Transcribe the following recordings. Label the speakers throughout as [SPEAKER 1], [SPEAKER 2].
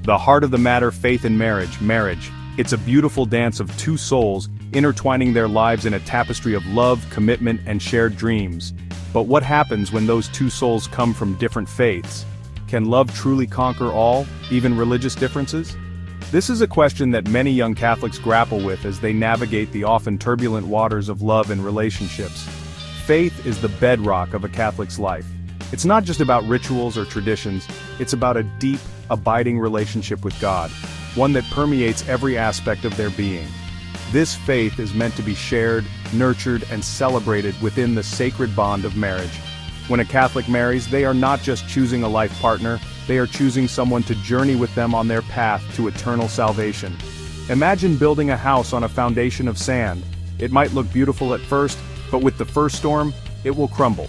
[SPEAKER 1] The heart of the matter, faith and marriage. Marriage. It's a beautiful dance of two souls, intertwining their lives in a tapestry of love, commitment, and shared dreams. But what happens when those two souls come from different faiths? Can love truly conquer all, even religious differences? This is a question that many young Catholics grapple with as they navigate the often turbulent waters of love and relationships. Faith is the bedrock of a Catholic's life. It's not just about rituals or traditions, it's about a deep, abiding relationship with God, one that permeates every aspect of their being. This faith is meant to be shared, nurtured, and celebrated within the sacred bond of marriage. When a Catholic marries, they are not just choosing a life partner, they are choosing someone to journey with them on their path to eternal salvation. Imagine building a house on a foundation of sand. It might look beautiful at first, but with the first storm, it will crumble.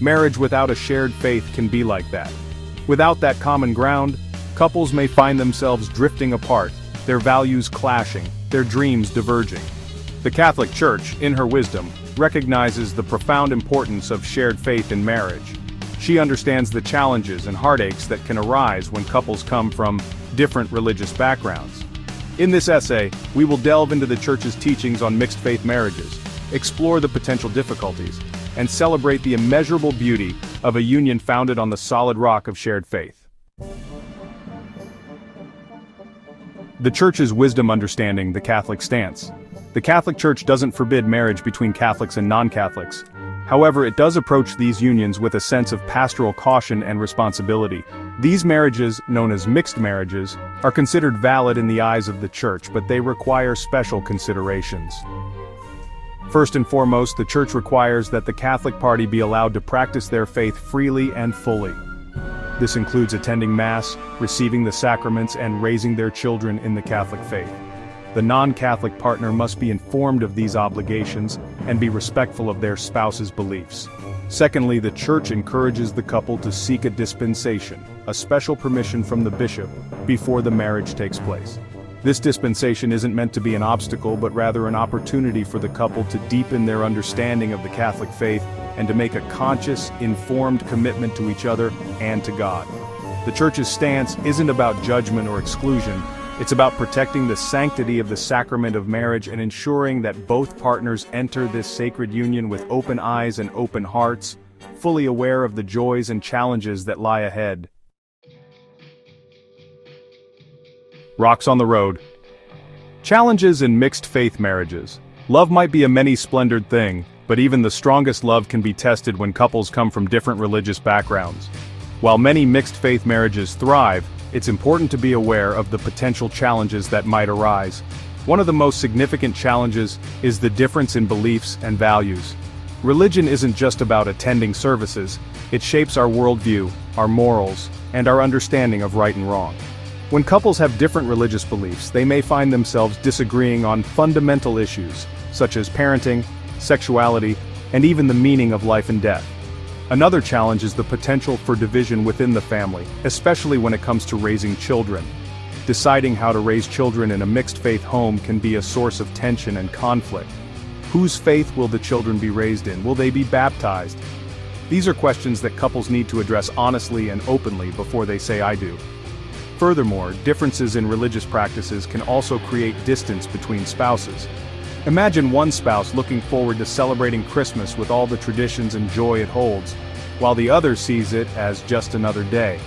[SPEAKER 1] Marriage without a shared faith can be like that. Without that common ground, couples may find themselves drifting apart, their values clashing, their dreams diverging. The Catholic Church, in her wisdom, recognizes the profound importance of shared faith in marriage. She understands the challenges and heartaches that can arise when couples come from different religious backgrounds. In this essay, we will delve into the Church's teachings on mixed-faith marriages, explore the potential difficulties, and celebrate the immeasurable beauty of a union founded on the solid rock of shared faith. The Church's wisdom understanding the Catholic stance. The Catholic Church doesn't forbid marriage between Catholics and non-Catholics. However, it does approach these unions with a sense of pastoral caution and responsibility. These marriages, known as mixed marriages, are considered valid in the eyes of the Church, but they require special considerations. First and foremost, the Church requires that the Catholic party be allowed to practice their faith freely and fully. This includes attending Mass, receiving the sacraments, and raising their children in the Catholic faith. The non-Catholic partner must be informed of these obligations and be respectful of their spouse's beliefs. Secondly, the Church encourages the couple to seek a dispensation, a special permission from the bishop, before the marriage takes place. This dispensation isn't meant to be an obstacle, but rather an opportunity for the couple to deepen their understanding of the Catholic faith and to make a conscious, informed commitment to each other and to God. The Church's stance isn't about judgment or exclusion. It's about protecting the sanctity of the sacrament of marriage and ensuring that both partners enter this sacred union with open eyes and open hearts, fully aware of the joys and challenges that lie ahead. Rocks on the road. Challenges in mixed-faith marriages. Love might be a many-splendored thing, but even the strongest love can be tested when couples come from different religious backgrounds. While many mixed-faith marriages thrive, it's important to be aware of the potential challenges that might arise. One of the most significant challenges is the difference in beliefs and values. Religion isn't just about attending services, it shapes our worldview, our morals, and our understanding of right and wrong. When couples have different religious beliefs, they may find themselves disagreeing on fundamental issues, such as parenting, sexuality, and even the meaning of life and death. Another challenge is the potential for division within the family, especially when it comes to raising children. Deciding how to raise children in a mixed-faith home can be a source of tension and conflict. Whose faith will the children be raised in? Will they be baptized? These are questions that couples need to address honestly and openly before they say "I do." Furthermore, differences in religious practices can also create distance between spouses. Imagine one spouse looking forward to celebrating Christmas with all the traditions and joy it holds, while the other sees it as just another day.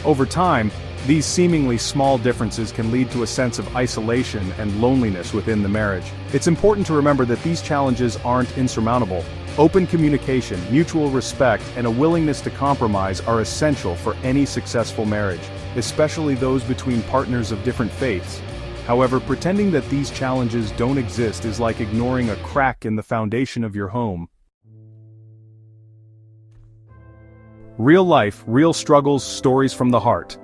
[SPEAKER 1] Over time, these seemingly small differences can lead to a sense of isolation and loneliness within the marriage. It's important to remember that these challenges aren't insurmountable. Open communication, mutual respect, and a willingness to compromise are essential for any successful marriage, especially those between partners of different faiths. However, pretending that these challenges don't exist is like ignoring a crack in the foundation of your home. Real life, real struggles, stories from the heart.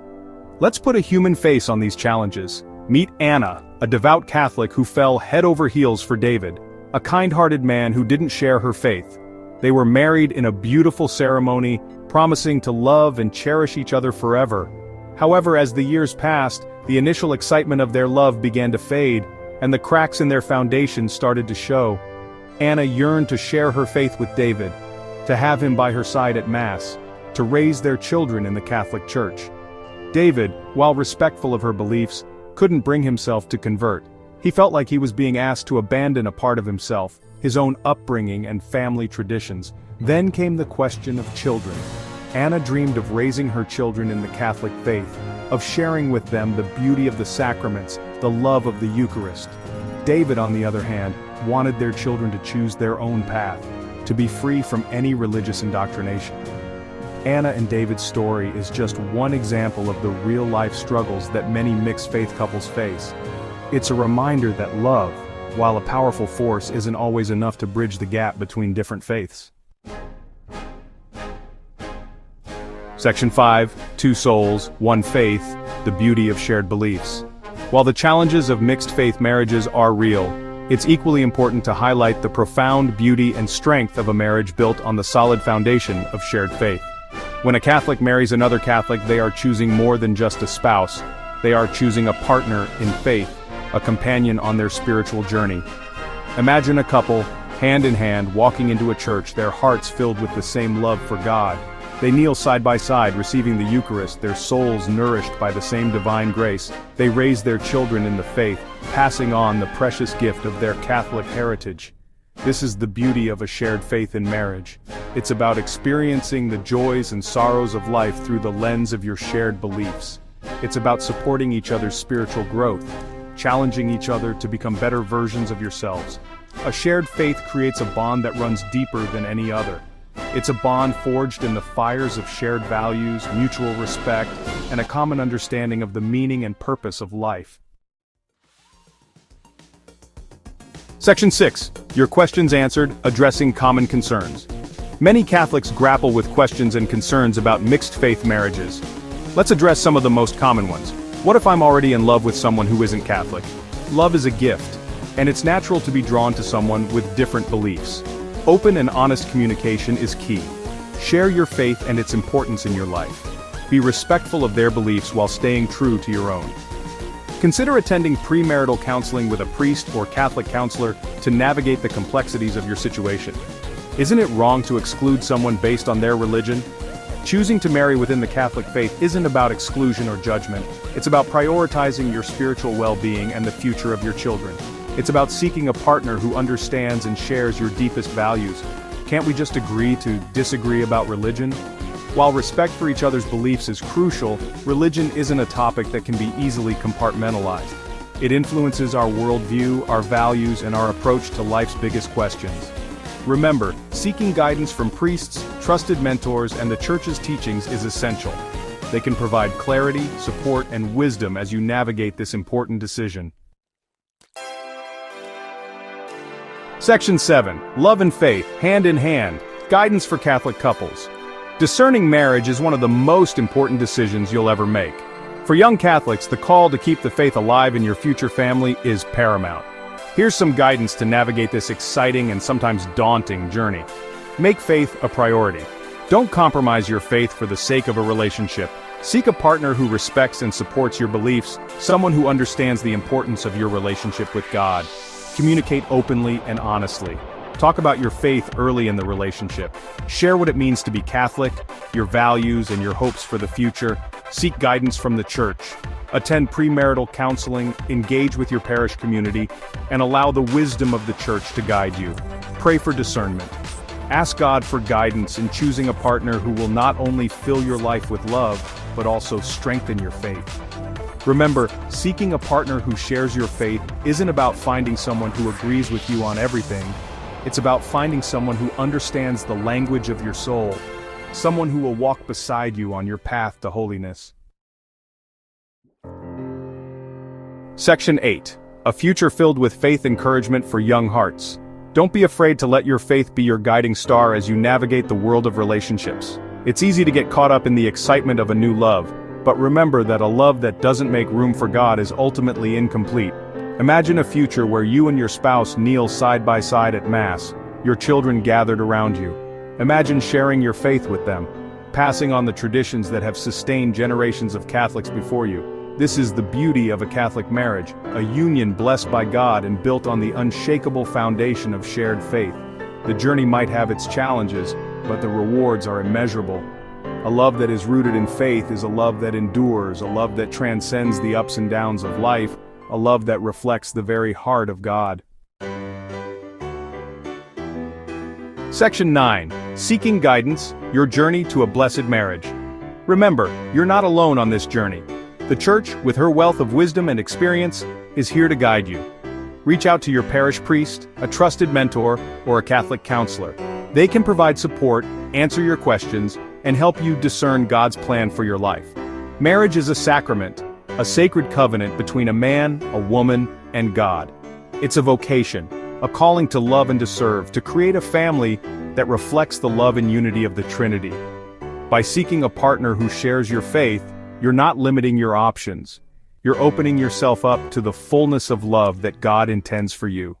[SPEAKER 1] Let's put a human face on these challenges. Meet Anna, a devout Catholic who fell head over heels for David, a kind-hearted man who didn't share her faith. They were married in a beautiful ceremony, promising to love and cherish each other forever. However, as the years passed, the initial excitement of their love began to fade, and the cracks in their foundation started to show. Anna yearned to share her faith with David, to have him by her side at Mass, to raise their children in the Catholic Church. David, while respectful of her beliefs, couldn't bring himself to convert. He felt like he was being asked to abandon a part of himself, his own upbringing and family traditions. Then came the question of children. Anna dreamed of raising her children in the Catholic faith, of sharing with them the beauty of the sacraments, the love of the Eucharist. David, on the other hand, wanted their children to choose their own path, to be free from any religious indoctrination. Anna and David's story is just one example of the real-life struggles that many mixed-faith couples face. It's a reminder that love, while a powerful force, isn't always enough to bridge the gap between different faiths. Section 5, Two Souls, One Faith, the beauty of shared beliefs. While the challenges of mixed-faith marriages are real, it's equally important to highlight the profound beauty and strength of a marriage built on the solid foundation of shared faith. When a Catholic marries another Catholic, they are choosing more than just a spouse. They are choosing a partner in faith, a companion on their spiritual journey. Imagine a couple, hand in hand, walking into a church, their hearts filled with the same love for God. They kneel side by side, receiving the Eucharist, their souls nourished by the same divine grace. They raise their children in the faith, passing on the precious gift of their Catholic heritage. This is the beauty of a shared faith in marriage. It's about experiencing the joys and sorrows of life through the lens of your shared beliefs. It's about supporting each other's spiritual growth, challenging each other to become better versions of yourselves. A shared faith creates a bond that runs deeper than any other. It's a bond forged in the fires of shared values, mutual respect, and a common understanding of the meaning and purpose of life. Section 6. Your questions answered, addressing common concerns. Many Catholics grapple with questions and concerns about mixed-faith marriages. Let's address some of the most common ones. What if I'm already in love with someone who isn't Catholic? Love is a gift, and it's natural to be drawn to someone with different beliefs. Open and honest communication is key. Share your faith and its importance in your life. Be respectful of their beliefs while staying true to your own. Consider attending premarital counseling with a priest or Catholic counselor to navigate the complexities of your situation. Isn't it wrong to exclude someone based on their religion? Choosing to marry within the Catholic faith isn't about exclusion or judgment. It's about prioritizing your spiritual well-being and the future of your children. It's about seeking a partner who understands and shares your deepest values. Can't we just agree to disagree about religion? While respect for each other's beliefs is crucial, religion isn't a topic that can be easily compartmentalized. It influences our worldview, our values, and our approach to life's biggest questions. Remember, seeking guidance from priests, trusted mentors, and the Church's teachings is essential. They can provide clarity, support, and wisdom as you navigate this important decision. Section 7. Love and Faith, Hand in Hand, Guidance for Catholic Couples. Discerning marriage is one of the most important decisions you'll ever make. For young Catholics, the call to keep the faith alive in your future family is paramount. Here's some guidance to navigate this exciting and sometimes daunting journey. Make faith a priority. Don't compromise your faith for the sake of a relationship. Seek a partner who respects and supports your beliefs, someone who understands the importance of your relationship with God. Communicate openly and honestly. Talk about your faith early in the relationship. Share what it means to be Catholic, your values, and your hopes for the future. Seek guidance from the Church. Attend premarital counseling, engage with your parish community, and allow the wisdom of the Church to guide you. Pray for discernment. Ask God for guidance in choosing a partner who will not only fill your life with love, but also strengthen your faith. Remember, seeking a partner who shares your faith isn't about finding someone who agrees with you on everything. It's about finding someone who understands the language of your soul, someone who will walk beside you on your path to holiness. Section 8. A future filled with faith encouragement for young hearts. Don't be afraid to let your faith be your guiding star as you navigate the world of relationships. It's easy to get caught up in the excitement of a new love, but remember that a love that doesn't make room for God is ultimately incomplete. Imagine a future where you and your spouse kneel side by side at Mass, your children gathered around you. Imagine sharing your faith with them, passing on the traditions that have sustained generations of Catholics before you. This is the beauty of a Catholic marriage, a union blessed by God and built on the unshakable foundation of shared faith. The journey might have its challenges, but the rewards are immeasurable. A love that is rooted in faith is a love that endures, a love that transcends the ups and downs of life, a love that reflects the very heart of God. Section 9. Seeking Guidance, Your Journey to a Blessed Marriage. Remember, you're not alone on this journey. The Church, with her wealth of wisdom and experience, is here to guide you. Reach out to your parish priest, a trusted mentor, or a Catholic counselor. They can provide support, answer your questions, and help you discern God's plan for your life. Marriage is a sacrament, a sacred covenant between a man, a woman, and God. It's a vocation, a calling to love and to serve, to create a family that reflects the love and unity of the Trinity. By seeking a partner who shares your faith, you're not limiting your options. You're opening yourself up to the fullness of love that God intends for you.